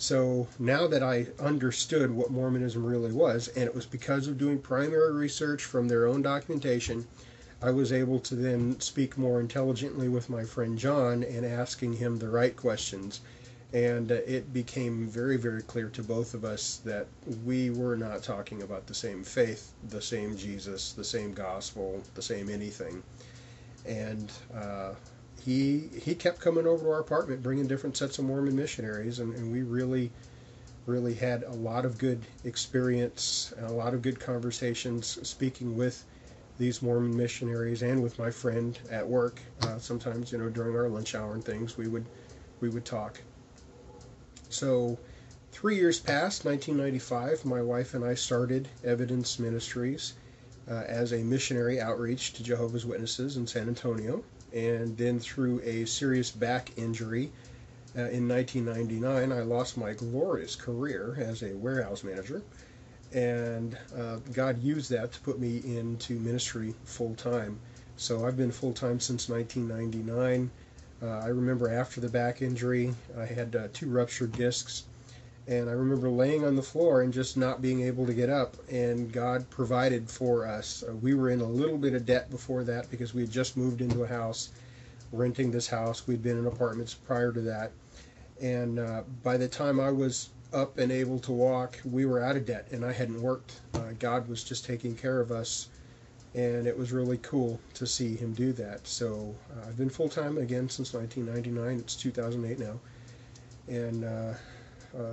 So now that I understood what Mormonism really was, and it was because of doing primary research from their own documentation, I was able to then speak more intelligently with my friend John and asking him the right questions. And it became very, very clear to both of us that we were not talking about the same faith, the same Jesus, the same gospel, the same anything. And he kept coming over to our apartment, bringing different sets of Mormon missionaries, and we really had a lot of good experience and a lot of good conversations speaking with these Mormon missionaries and with my friend at work. Sometimes, during our lunch hour and things, we would talk. So 3 years passed, 1995, my wife and I started Evidence Ministries as a missionary outreach to Jehovah's Witnesses in San Antonio. And then through a serious back injury in 1999, I lost my glorious career as a warehouse manager. And God used that to put me into ministry full-time. So I've been full-time since 1999. I remember after the back injury, I had 2 ruptured discs, and I remember laying on the floor and just not being able to get up, and God provided for us. We were in a little bit of debt before that because we had just moved into a house, renting this house. We'd been in apartments prior to that, and by the time I was up and able to walk, we were out of debt, and I hadn't worked. God was just taking care of us, and it was really cool to see him do that. So I've been full-time again since 1999. It's 2008 now, and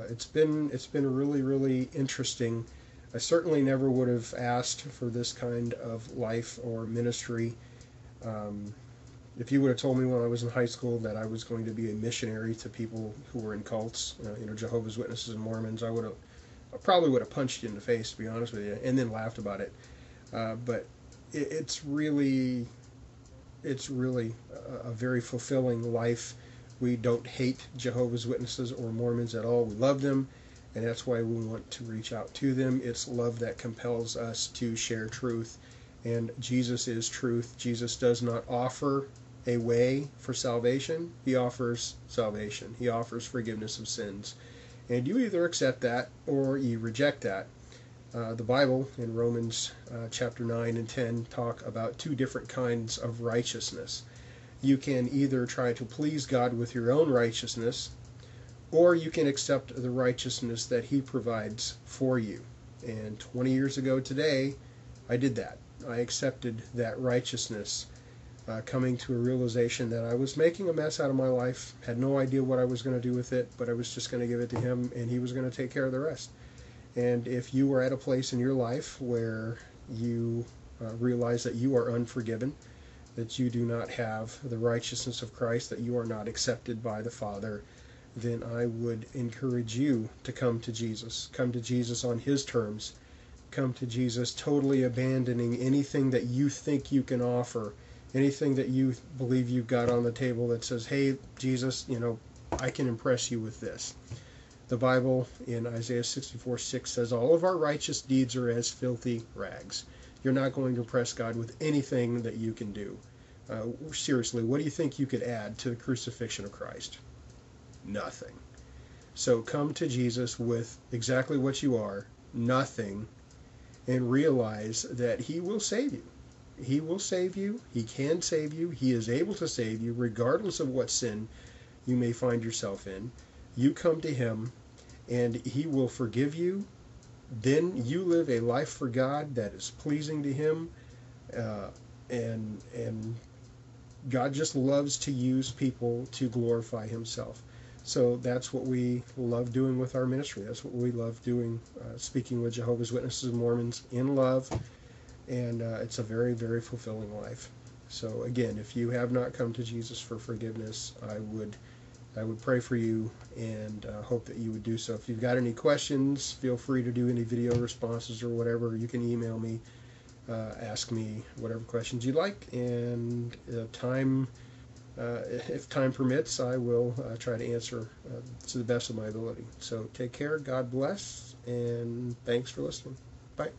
it's been really, really interesting. I certainly never would have asked for this kind of life or ministry. If you would have told me when I was in high school that I was going to be a missionary to people who were in cults, Jehovah's Witnesses and Mormons, I probably would have punched you in the face, to be honest with you, and then laughed about it. But it's really a very fulfilling life. We don't hate Jehovah's Witnesses or Mormons at all. We love them, and that's why we want to reach out to them. It's love that compels us to share truth, and Jesus is truth. Jesus does not offer a way for salvation. He offers salvation. He offers forgiveness of sins, and you either accept that or you reject that. The Bible in Romans chapter 9 and 10 talk about 2 different kinds of righteousness. You can either try to please God with your own righteousness, or you can accept the righteousness that he provides for you. And 20 years ago today, I did that. I accepted that righteousness, coming to a realization that I was making a mess out of my life, had no idea what I was going to do with it, but I was just going to give it to him, and he was going to take care of the rest. And if you are at a place in your life where you realize that you are unforgiven, that you do not have the righteousness of Christ, that you are not accepted by the Father, then I would encourage you to come to Jesus. Come to Jesus on his terms. Come to Jesus totally abandoning anything that you think you can offer, anything that you believe you've got on the table that says, hey, Jesus, I can impress you with this. The Bible in Isaiah 64:6 says, all of our righteous deeds are as filthy rags. You're not going to impress God with anything that you can do. Seriously, what do you think you could add to the crucifixion of Christ? Nothing. So come to Jesus with exactly what you are, nothing, and realize that he will save you. He will save you. He can save you. He is able to save you regardless of what sin you may find yourself in. You come to him, and he will forgive you. Then you live a life for God that is pleasing to him, and God just loves to use people to glorify himself. So that's what we love doing with our ministry. That's what we love doing, speaking with Jehovah's Witnesses and Mormons in love, and it's a very, very fulfilling life. So again, if you have not come to Jesus for forgiveness, I would pray for you and hope that you would do so. If you've got any questions, feel free to do any video responses or whatever. You can email me, ask me whatever questions you'd like, and if time permits, I will try to answer to the best of my ability. So take care, God bless, and thanks for listening. Bye.